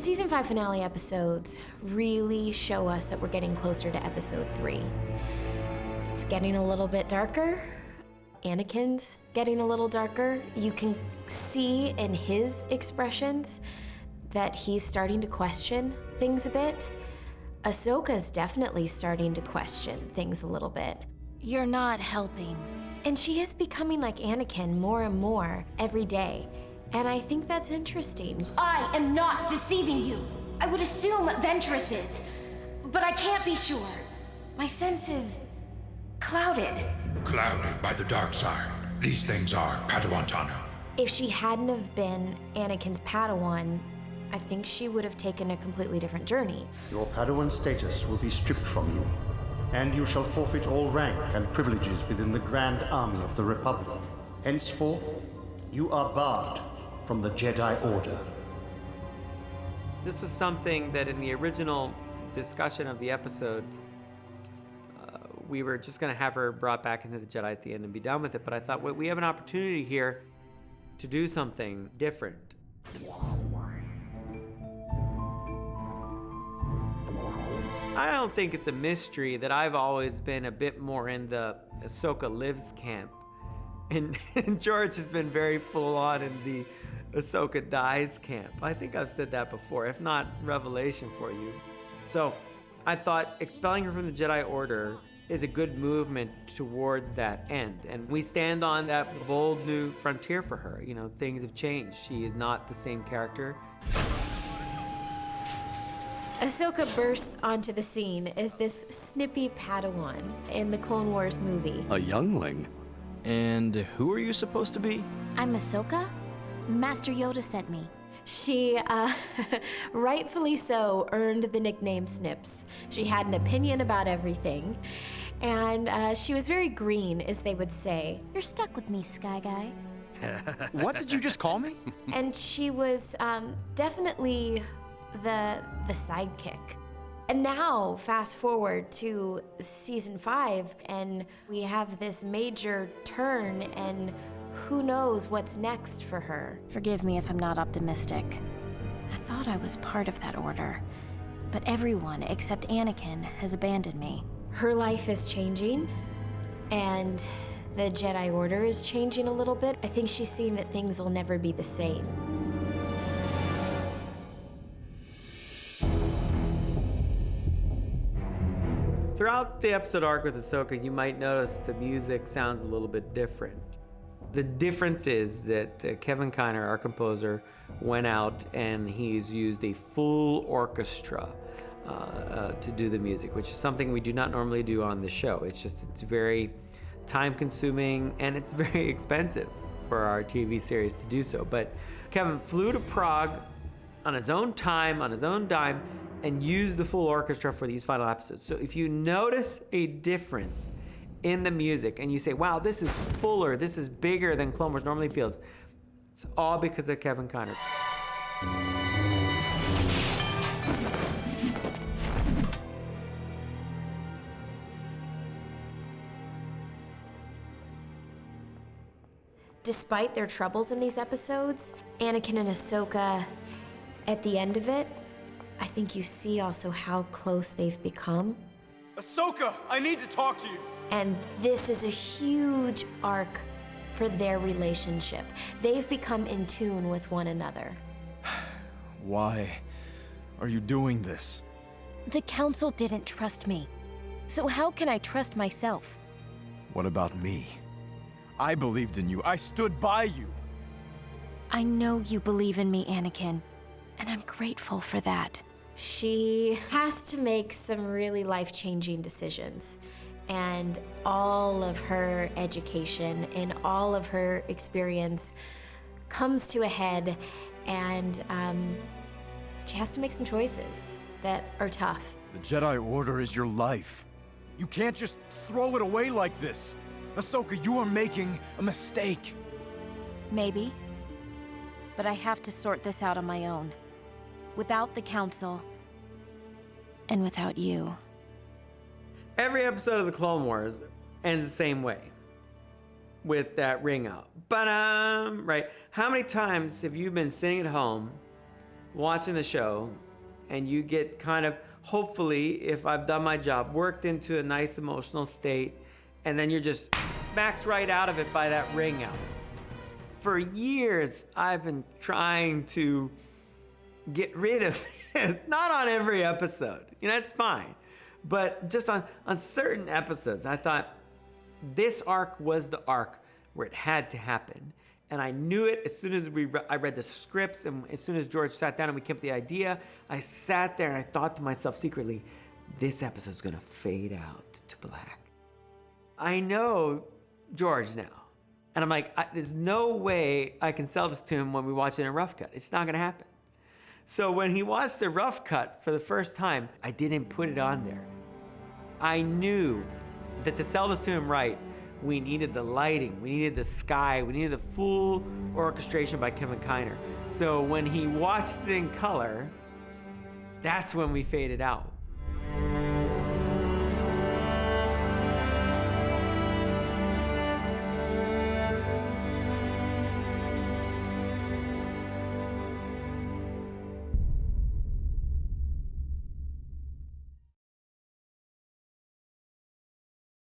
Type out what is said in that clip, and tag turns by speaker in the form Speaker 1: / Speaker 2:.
Speaker 1: season 5 finale episodes really show us that we're getting closer to episode 3. It's getting a little bit darker. Anakin's getting a little darker. You can see in his expressions that he's starting to question things a bit. Ahsoka's definitely starting to question things a little bit.
Speaker 2: You're not helping.
Speaker 1: And she is becoming like Anakin more and more every day. And I think that's interesting.
Speaker 2: I am not deceiving you. I would assume Ventress is, but I can't be sure. My sense is clouded.
Speaker 3: Clouded by the dark side. These things are Padawantana.
Speaker 1: If she hadn't have been Anakin's Padawan, I think she would have taken a completely different journey.
Speaker 4: Your Padawan status will be stripped from you, and you shall forfeit all rank and privileges within the Grand Army of the Republic. Henceforth, you are barred from the Jedi Order.
Speaker 5: This was something that in the original discussion of the episode, we were just going to have her brought back into the Jedi at the end and be done with it, but I thought, we have an opportunity here to do something different. I don't think it's a mystery that I've always been a bit more in the Ahsoka Lives camp. And George has been very full on in the Ahsoka Dies camp. I think I've said that before, if not revelation for you. So I thought expelling her from the Jedi Order is a good movement towards that end. And we stand on that bold new frontier for her. You know, things have changed. She is not the same character.
Speaker 1: Ahsoka bursts onto the scene as this snippy Padawan in the Clone Wars movie.
Speaker 6: A youngling? And who are you supposed to be?
Speaker 2: I'm Ahsoka. Master Yoda sent me.
Speaker 1: She, rightfully so, earned the nickname Snips. She had an opinion about everything, and she was very green, as they would say.
Speaker 2: You're stuck with me, Sky Guy.
Speaker 6: What did you just call me?
Speaker 1: And she was definitely the sidekick. And now, fast forward to season 5, and we have this major turn, and who knows what's next for her.
Speaker 2: Forgive me if I'm not optimistic. I thought I was part of that order, but everyone except Anakin has abandoned me.
Speaker 1: Her life is changing, and the Jedi Order is changing a little bit. I think she's seen that things will never be the same.
Speaker 5: Throughout the episode arc with Ahsoka, you might notice the music sounds a little bit different. The difference is that Kevin Kiner, our composer, went out and he's used a full orchestra to do the music, which is something we do not normally do on the show. It's very time-consuming and it's very expensive for our TV series to do so. But Kevin flew to Prague on his own time, on his own dime, and used the full orchestra for these final episodes. So if you notice a difference in the music and you say, wow, this is fuller, this is bigger than Clone Wars normally feels, it's all because of Kevin Kiner.
Speaker 1: Despite their troubles in these episodes, Anakin and Ahsoka, at the end of it, I think you see also how close they've become.
Speaker 6: Ahsoka, I need to talk to you.
Speaker 1: And this is a huge arc for their relationship. They've become in tune with one another.
Speaker 6: Why are you doing this?
Speaker 2: The Council didn't trust me. So how can I trust myself?
Speaker 6: What about me? I believed in you. I stood by you.
Speaker 2: I know you believe in me, Anakin, and I'm grateful for that.
Speaker 1: She has to make some really life-changing decisions. And all of her education and all of her experience comes to a head, and she has to make some choices that are tough.
Speaker 6: The Jedi Order is your life. You can't just throw it away like this. Ahsoka, you are making a mistake.
Speaker 2: Maybe. But I have to sort this out on my own. Without the Council. And without you.
Speaker 5: Every episode of the Clone Wars ends the same way, with that ring out. Right? How many times have you been sitting at home watching the show and you get kind of, hopefully, if I've done my job, worked into a nice emotional state, and then you're just smacked right out of it by that ring out. For years, I've been trying to get rid of it. Not on every episode, it's fine. But just on certain episodes, I thought this arc was the arc where it had to happen. And I knew it as soon as I read the scripts, and as soon as George sat down and we came up with the idea, I sat there and I thought to myself secretly, this episode's gonna fade out to black. I know George now. And I'm like, there's no way I can sell this to him when we watch it in a rough cut. It's not gonna happen. So when he watched the rough cut for the first time, I didn't put it on there. I knew that to sell this to him right, we needed the lighting, we needed the sky, we needed the full orchestration by Kevin Kiner. So when he watched it in color, that's when we faded out.